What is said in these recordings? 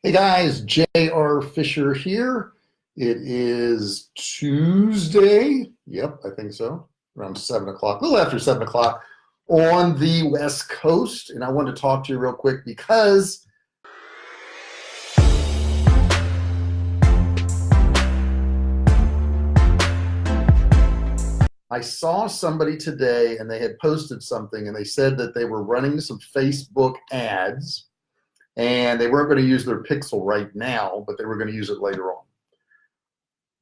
Hey guys, J.R. Fisher here. It is Tuesday. Yep, I think so. Around 7 o'clock, a little after 7 o'clock on the West Coast. And I wanted to talk to you real quick because I saw somebody today and they had posted something and they said that they were running some Facebook ads and they weren't going to use their pixel right now, but they were going to use it later on.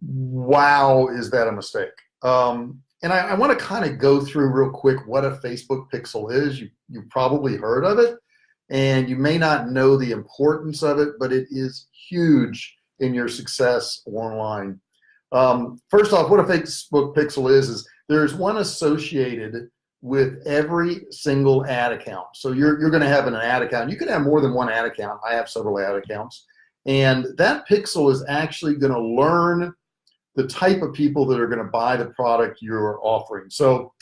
Wow, is that a mistake? And I want to kind of go through real quick what a Facebook pixel is. You've probably heard of it, and you may not know the importance of it, but it is huge in your success online. First off, what a Facebook pixel is there's one associated with every single ad account. So you're going to have an ad account. You can have more than one ad account. I have several ad accounts. And that pixel is actually going to learn the type of people that are going to buy the product you're offering. So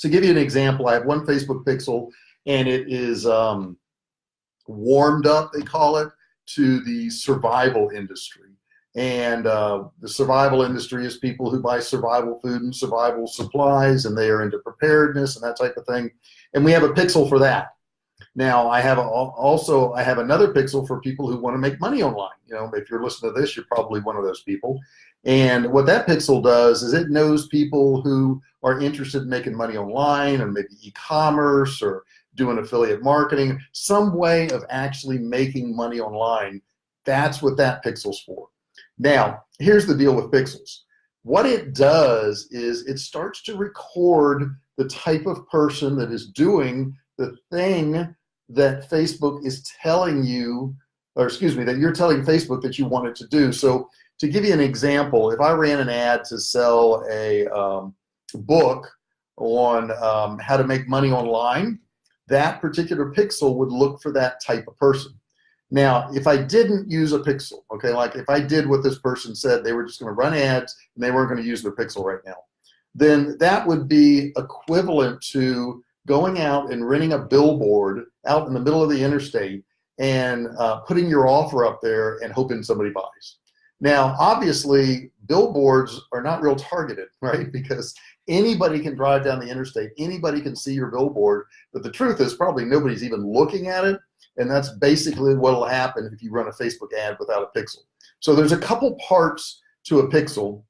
to give you an example, I have one Facebook pixel and it is warmed up, they call it, to the survival industry. And the survival industry is people who buy survival food and survival supplies, and they are into preparedness and that type of thing. And we have a pixel for that. Now, I have another pixel for people who want to make money online. You know, if you're listening to this, you're probably one of those people. And what that pixel does is it knows people who are interested in making money online, or maybe e-commerce, or doing affiliate marketing, some way of actually making money online. That's what that pixel's for. Now, here's the deal with pixels. What it does is it starts to record the type of person that is doing the thing that Facebook is telling you, or excuse me, that you're telling Facebook that you want it to do. So to give you an example, if I ran an ad to sell a book on how to make money online, that particular pixel would look for that type of person. Now, if I didn't use a pixel, okay, like if I did what this person said, they were just going to run ads and they weren't going to use their pixel right now, then that would be equivalent to going out and renting a billboard out in the middle of the interstate and putting your offer up there and hoping somebody buys. Now, obviously, billboards are not real targeted, right? Because anybody can drive down the interstate, anybody can see your billboard, but the truth is probably nobody's even looking at it. And that's basically what will happen if you run a Facebook ad without a pixel. So there's a couple parts to a pixel.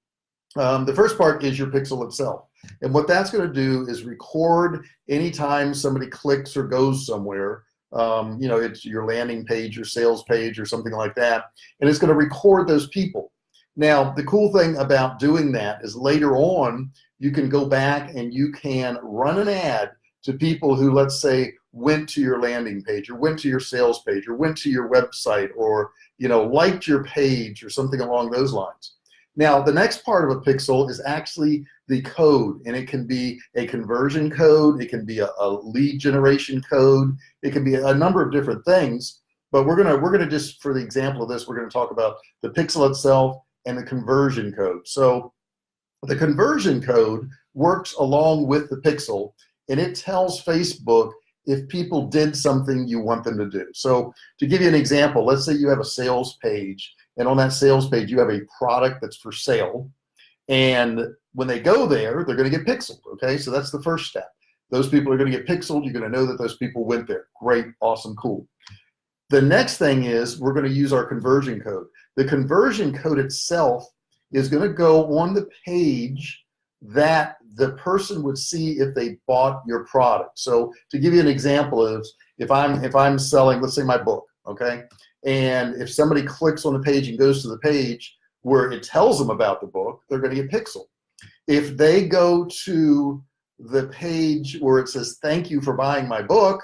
The first part is your pixel itself. And what that's going to do is record anytime somebody clicks or goes somewhere. You know, it's your landing page, your sales page, or something like that. And it's going to record those people. Now, the cool thing about doing that is later on, you can go back and you can run an ad to people who, let's say, went to your landing page or went to your sales page or went to your website or, you know, liked your page or something along those lines. Now, the next part of a pixel is actually the code, and it can be a conversion code, it can be a lead generation code, it can be a number of different things, but we're gonna just, for the example of this, we're gonna talk about the pixel itself and the conversion code. So the conversion code works along with the pixel, and it tells Facebook if people did something you want them to do. So to give you an example, let's say you have a sales page, and on that sales page you have a product that's for sale, and when they go there, they're going to get pixeled, okay? So that's the first step. Those people are going to get pixeled. You're going to know that those people went there. Great, awesome, cool. The next thing is we're going to use our conversion code. The conversion code itself is going to go on the page that the person would see if they bought your product. So to give you an example is if I'm selling, let's say, my book, okay? And if somebody clicks on the page and goes to the page where it tells them about the book, they're going to get pixeled. If they go to the page where it says, "Thank you for buying my book,"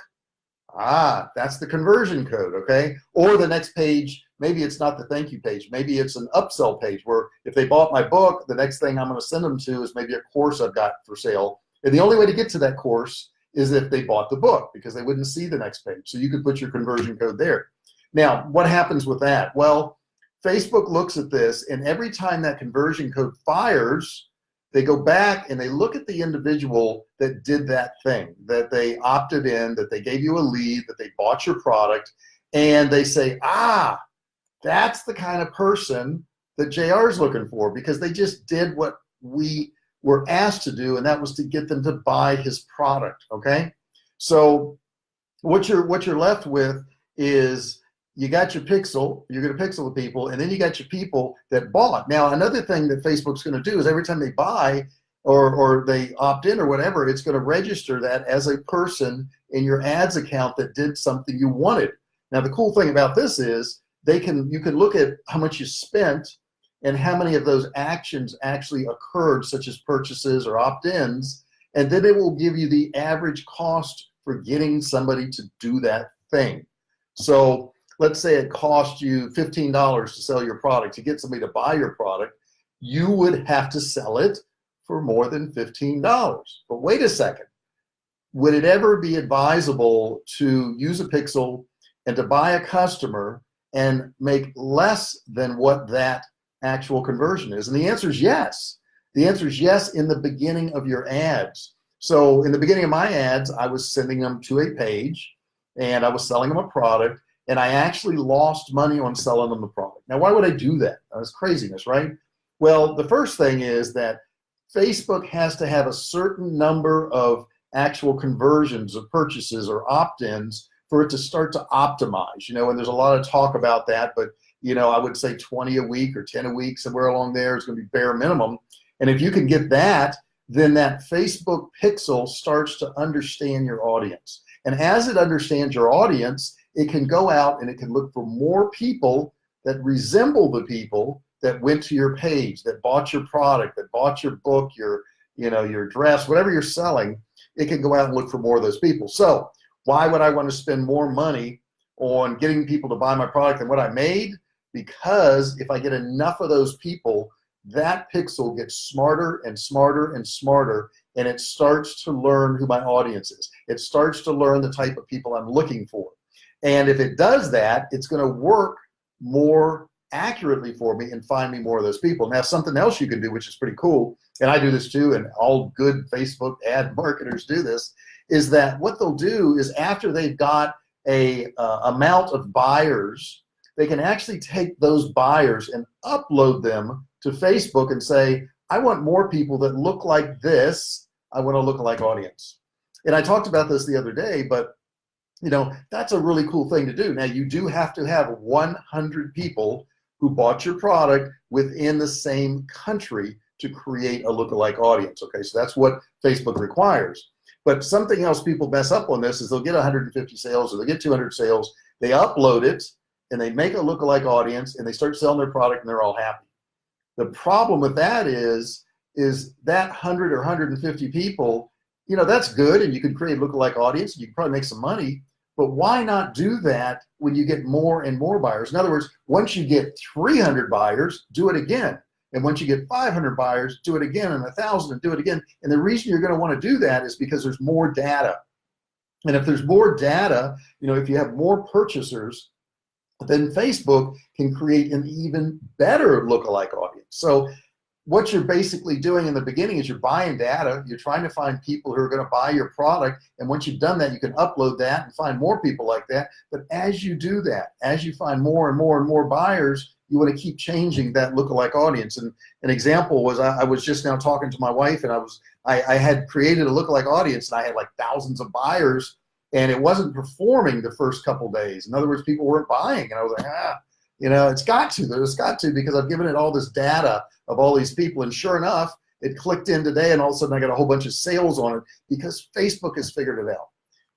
that's the conversion code, okay? Or the next page, maybe it's not the thank you page. Maybe it's an upsell page where if they bought my book, the next thing I'm going to send them to is maybe a course I've got for sale. And the only way to get to that course is if they bought the book, because they wouldn't see the next page. So you could put your conversion code there. Now, what happens with that? Well, Facebook looks at this, and every time that conversion code fires, they go back and they look at the individual that did that thing, that they opted in, that they gave you a lead, that they bought your product, and they say, That's the kind of person that JR is looking for, because they just did what we were asked to do, and that was to get them to buy his product, okay? So what you're left with is you got your pixel, you're going to pixel the people, and then you got your people that bought. Now, another thing that Facebook's going to do is every time they buy or they opt in or whatever, it's going to register that as a person in your ads account that did something you wanted. Now, the cool thing about this is you can look at how much you spent and how many of those actions actually occurred, such as purchases or opt-ins, and then it will give you the average cost for getting somebody to do that thing. So let's say it cost you $15 to sell your product. To get somebody to buy your product, you would have to sell it for more than $15. But wait a second. Would it ever be advisable to use a pixel and to buy a customer and make less than what that actual conversion is? And the answer is yes. The answer is yes in the beginning of your ads. So in the beginning of my ads, I was sending them to a page and I was selling them a product, and I actually lost money on selling them the product. Now, why would I do that? That's craziness, right? Well, the first thing is that Facebook has to have a certain number of actual conversions of purchases or opt-ins for it to start to optimize, and there's a lot of talk about that, but I would say 20 a week or 10 a week, somewhere along there is going to be bare minimum. And if you can get that, then that Facebook pixel starts to understand your audience. And as it understands your audience, it can go out and it can look for more people that resemble the people that went to your page, that bought your product, that bought your book, your dress, whatever you're selling. It can go out and look for more of those people. So why would I want to spend more money on getting people to buy my product than what I made? Because if I get enough of those people, that pixel gets smarter and smarter and smarter, and it starts to learn who my audience is. It starts to learn the type of people I'm looking for. And if it does that, it's going to work more accurately for me and find me more of those people. Now, something else you can do, which is pretty cool, and I do this too, and all good Facebook ad marketers do this, is that what they'll do is after they've got a amount of buyers, they can actually take those buyers and upload them to Facebook and say, I want more people that look like this. I want a lookalike audience. And I talked about this the other day, but that's a really cool thing to do. Now, you do have to have 100 people who bought your product within the same country to create a lookalike audience. Okay, so that's what Facebook requires. But something else people mess up on this is they'll get 150 sales or they get 200 sales, they upload it, and they make a lookalike audience, and they start selling their product, and they're all happy. The problem with that is that 100 or 150 people, that's good, and you can create a lookalike audience, and you can probably make some money, but why not do that when you get more and more buyers? In other words, once you get 300 buyers, do it again. And once you get 500 buyers, do it again, and 1,000, and do it again. And the reason you're going to want to do that is because there's more data. And if there's more data, if you have more purchasers, then Facebook can create an even better lookalike audience. So what you're basically doing in the beginning is you're buying data. You're trying to find people who are going to buy your product. And once you've done that, you can upload that and find more people like that. But as you do that, as you find more and more and more buyers, you want to keep changing that lookalike audience. And an example was I was just now talking to my wife, and I had created a lookalike audience, and I had like thousands of buyers, and it wasn't performing the first couple days. In other words, people weren't buying, and I was like, it's got to, because I've given it all this data of all these people, and sure enough, it clicked in today, and all of a sudden I got a whole bunch of sales on it because Facebook has figured it out.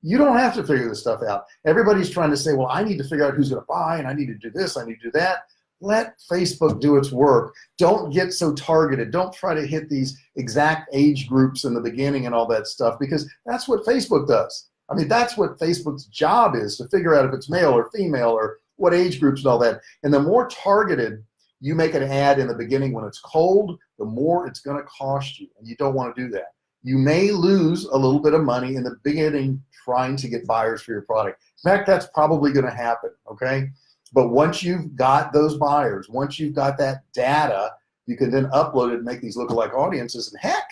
You don't have to figure this stuff out. Everybody's trying to say, well, I need to figure out who's going to buy, and I need to do this, I need to do that. Let Facebook do its work. Don't get so targeted. Don't try to hit these exact age groups in the beginning and all that stuff, because that's what Facebook does. I mean, that's what Facebook's job is, to figure out if it's male or female or what age groups and all that. And the more targeted you make an ad in the beginning when it's cold, the more it's going to cost you, and you don't want to do that. You may lose a little bit of money in the beginning trying to get buyers for your product. In fact, that's probably going to happen, okay? But once you've got those buyers, once you've got that data, you can then upload it and make these lookalike audiences, and heck,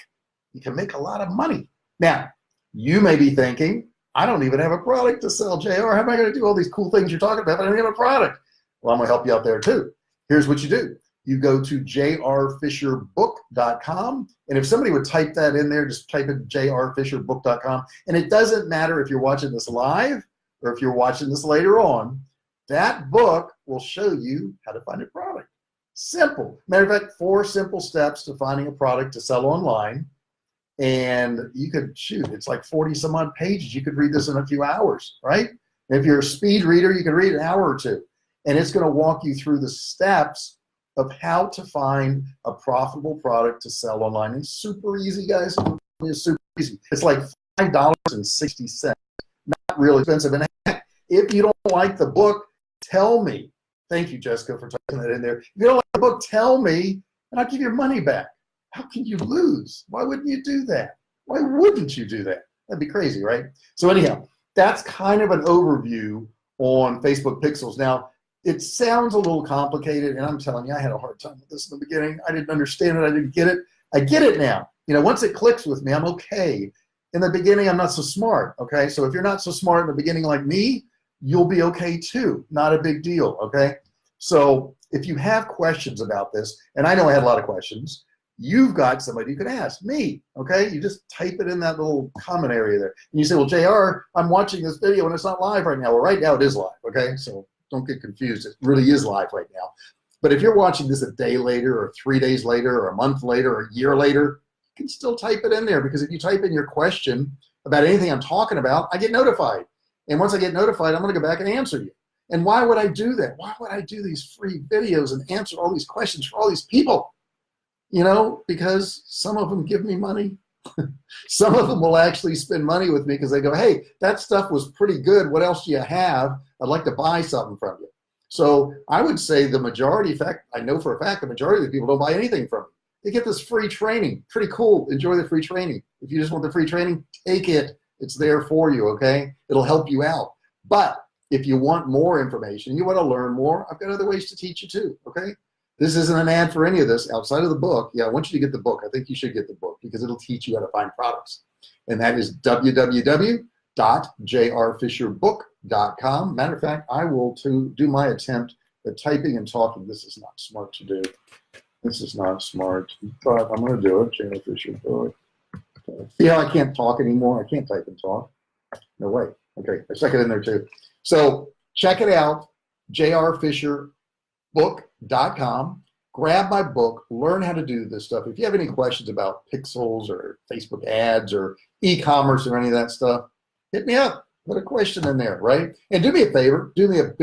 you can make a lot of money. Now, you may be thinking, I don't even have a product to sell, JR. How am I going to do all these cool things you're talking about if I don't have a product? Well, I'm gonna help you out there too. Here's what you do. You go to jrfisherbook.com, and if somebody would type that in there, just type in jrfisherbook.com, and it doesn't matter if you're watching this live or if you're watching this later on, that book will show you how to find a product. Simple. Matter of fact, 4 simple steps to finding a product to sell online. And you could, shoot, it's like 40 some odd pages. You could read this in a few hours, right? And if you're a speed reader, you can read an hour or 2. And it's going to walk you through the steps of how to find a profitable product to sell online. It's super easy, guys. It's super easy. It's like $5.60. Not real expensive. And if you don't like the book, tell me. Thank you, Jessica, for typing that in there. If you don't like the book, tell me, and I'll give your money back. How can you lose? Why wouldn't you do that? Why wouldn't you do that? That'd be crazy, right? So anyhow, that's kind of an overview on Facebook Pixels. Now, it sounds a little complicated, and I'm telling you, I had a hard time with this in the beginning. I didn't understand it. I didn't get it. I get it now. You know, once it clicks with me, I'm okay. In the beginning, I'm not so smart, okay? So if you're not so smart in the beginning like me, you'll be okay too. Not a big deal, okay? So if you have questions about this, and I know I had a lot of questions, you've got somebody you can ask, me, okay? You just type it in that little comment area there. And you say, well, JR, I'm watching this video and it's not live right now. Well, right now it is live, okay? So don't get confused. It really is live right now. But if you're watching this a day later or 3 days later or a month later or a year later, you can still type it in there, because if you type in your question about anything I'm talking about, I get notified. And once I get notified, I'm gonna go back and answer you. And why would I do that? Why would I do these free videos and answer all these questions for all these people? You know, because some of them give me money. Some of them will actually spend money with me because they go, hey, that stuff was pretty good. What else do you have? I'd like to buy something from you. So I would say the majority, in fact, I know for a fact the majority of the people don't buy anything from me. They get this free training. Pretty cool. Enjoy the free training. If you just want the free training, take it. It's there for you, okay? It'll help you out. But if you want more information, you want to learn more, I've got other ways to teach you too, okay? This isn't an ad for any of this outside of the book. Yeah, I want you to get the book. I think you should get the book because it'll teach you how to find products. And that is www.jrfisherbook.com. Matter of fact, I will do my attempt at typing and talking. This is not smart to do. This is not smart, but I'm going to do it. J.R. Fisher Book. See how I can't talk anymore? I can't type and talk. No way. Okay, I stuck it in there too. So check it out, jrfisherbook.com. Grab my book, learn how to do this stuff. If you have any questions about pixels or Facebook ads or e-commerce or any of that stuff, hit me up. Put a question in there, right? And do me a favor. Do me a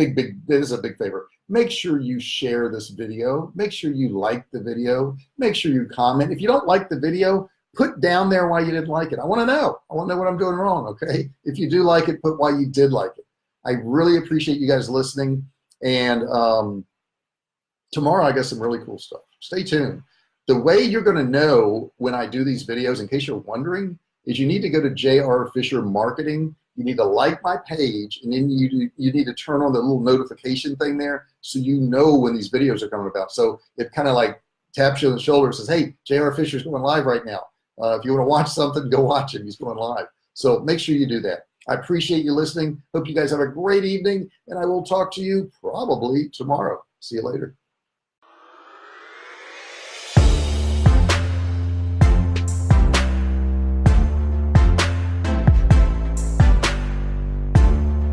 this is a big favor. Make sure you share this video. Make sure you like the video. Make sure you comment. If you don't like the video, put down there why you didn't like it. I want to know. I want to know what I'm doing wrong, okay? If you do like it, put why you did like it. I really appreciate you guys listening. And tomorrow I got some really cool stuff. Stay tuned. The way you're going to know when I do these videos, in case you're wondering, is you need to go to JR Fisher Marketing. You need to like my page, and then you need to turn on the little notification thing there so you know when these videos are coming about. So it kind of like taps you on the shoulder and says, hey, JR Fisher's going live right now. If you want to watch something, go watch him. He's going live. So make sure you do that. I appreciate you listening. Hope you guys have a great evening, and I will talk to you probably tomorrow. See you later.